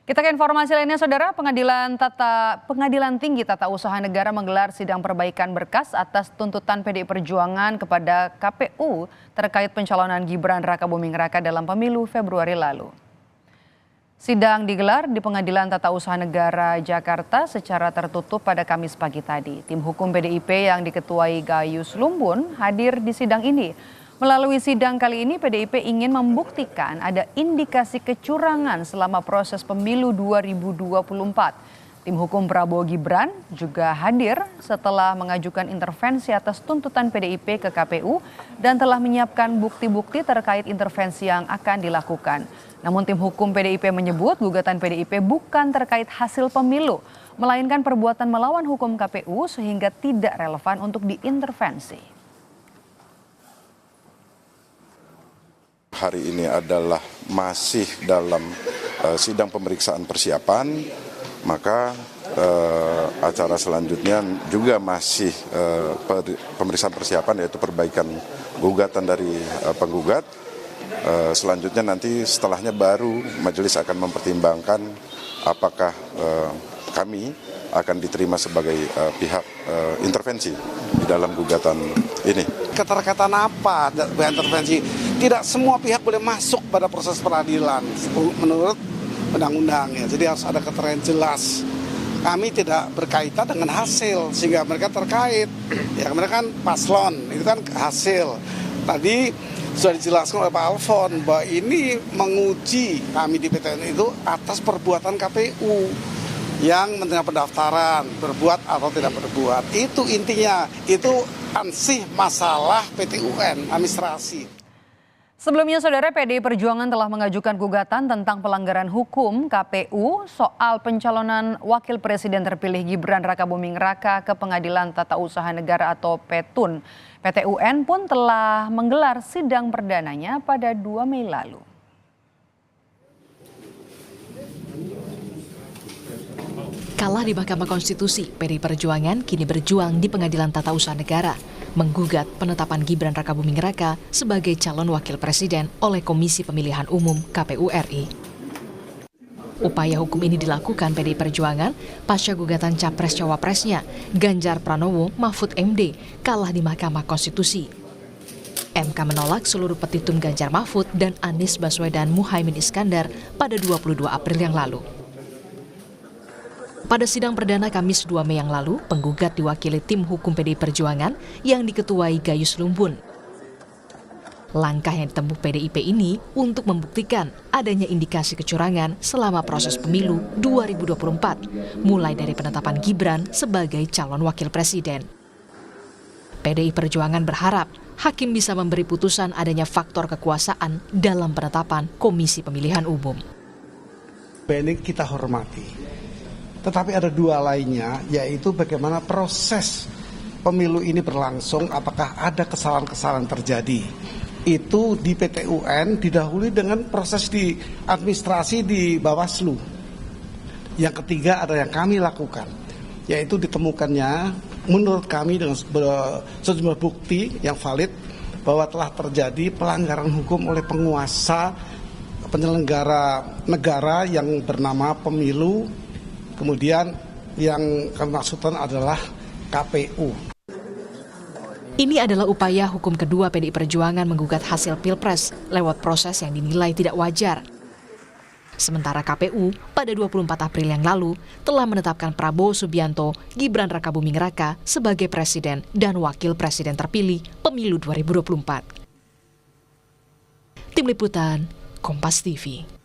Kita ke informasi lainnya, Saudara. Pengadilan Tinggi Tata Usaha Negara menggelar sidang perbaikan berkas atas tuntutan PDI Perjuangan kepada KPU terkait pencalonan Gibran Rakabuming Raka dalam pemilu Februari lalu. Sidang digelar di Pengadilan Tata Usaha Negara Jakarta secara tertutup pada Kamis pagi tadi. Tim hukum PDIP yang diketuai Gayus Lumbun hadir di sidang ini. Melalui sidang kali ini, PDIP ingin membuktikan ada indikasi kecurangan selama proses pemilu 2024. Tim hukum Prabowo Gibran juga hadir setelah mengajukan intervensi atas tuntutan PDIP ke KPU dan telah menyiapkan bukti-bukti terkait intervensi yang akan dilakukan. Namun tim hukum PDIP menyebut gugatan PDIP bukan terkait hasil pemilu, melainkan perbuatan melawan hukum KPU sehingga tidak relevan untuk diintervensi. Hari ini adalah masih dalam sidang pemeriksaan persiapan, maka acara selanjutnya juga masih pemeriksaan persiapan, yaitu perbaikan gugatan dari penggugat. Selanjutnya nanti setelahnya baru majelis akan mempertimbangkan apakah kami akan diterima sebagai pihak intervensi di dalam gugatan ini. Keterkaitan apa intervensi? Tidak semua pihak boleh masuk pada proses peradilan menurut undang-undang ya. Jadi harus ada keterangan jelas. Kami tidak berkaitan dengan hasil sehingga mereka terkait. Ya mereka kan paslon, itu kan hasil. Tadi sudah dijelaskan oleh Pak Alfon bahwa ini menguji kami di PTN itu atas perbuatan KPU yang menerima pendaftaran, berbuat atau tidak berbuat. Itu intinya, itu ansih masalah PTUN, administrasi. Sebelumnya, Saudara, PDI Perjuangan telah mengajukan gugatan tentang pelanggaran hukum KPU soal pencalonan Wakil Presiden terpilih Gibran Rakabuming Raka ke Pengadilan Tata Usaha Negara atau PTUN. PTUN pun telah menggelar sidang perdananya pada 2 Mei lalu. Kalah di Mahkamah Konstitusi, PDI Perjuangan kini berjuang di Pengadilan Tata Usaha Negara, menggugat penetapan Gibran Rakabuming Raka sebagai calon wakil presiden oleh Komisi Pemilihan Umum KPU RI. Upaya hukum ini dilakukan PDI Perjuangan pasca gugatan Capres-Cawapresnya Ganjar Pranowo Mahfud MD kalah di Mahkamah Konstitusi. MK menolak seluruh petitum Ganjar Mahfud dan Anies Baswedan Muhaimin Iskandar pada 22 April yang lalu. Pada sidang perdana Kamis 2 Mei yang lalu, penggugat diwakili tim hukum PDI Perjuangan yang diketuai Gayus Lumbun. Langkah yang ditempuh PDIP ini untuk membuktikan adanya indikasi kecurangan selama proses pemilu 2024, mulai dari penetapan Gibran sebagai calon wakil presiden. PDI Perjuangan berharap hakim bisa memberi putusan adanya faktor kekuasaan dalam penetapan Komisi Pemilihan Umum. Ini kita hormati. Tetapi ada dua lainnya, yaitu bagaimana proses pemilu ini berlangsung, apakah ada kesalahan-kesalahan terjadi. Itu di PTUN didahului dengan proses di administrasi di Bawaslu. Yang ketiga ada yang kami lakukan, yaitu ditemukannya menurut kami dengan sejumlah bukti yang valid bahwa telah terjadi pelanggaran hukum oleh penguasa penyelenggara negara yang bernama pemilu. Kemudian yang kami maksudkan adalah KPU. Ini adalah upaya hukum kedua PDI Perjuangan menggugat hasil Pilpres lewat proses yang dinilai tidak wajar. Sementara KPU pada 24 April yang lalu telah menetapkan Prabowo Subianto Gibran Rakabuming Raka sebagai presiden dan wakil presiden terpilih pemilu 2024. Tim Liputan, Kompas TV.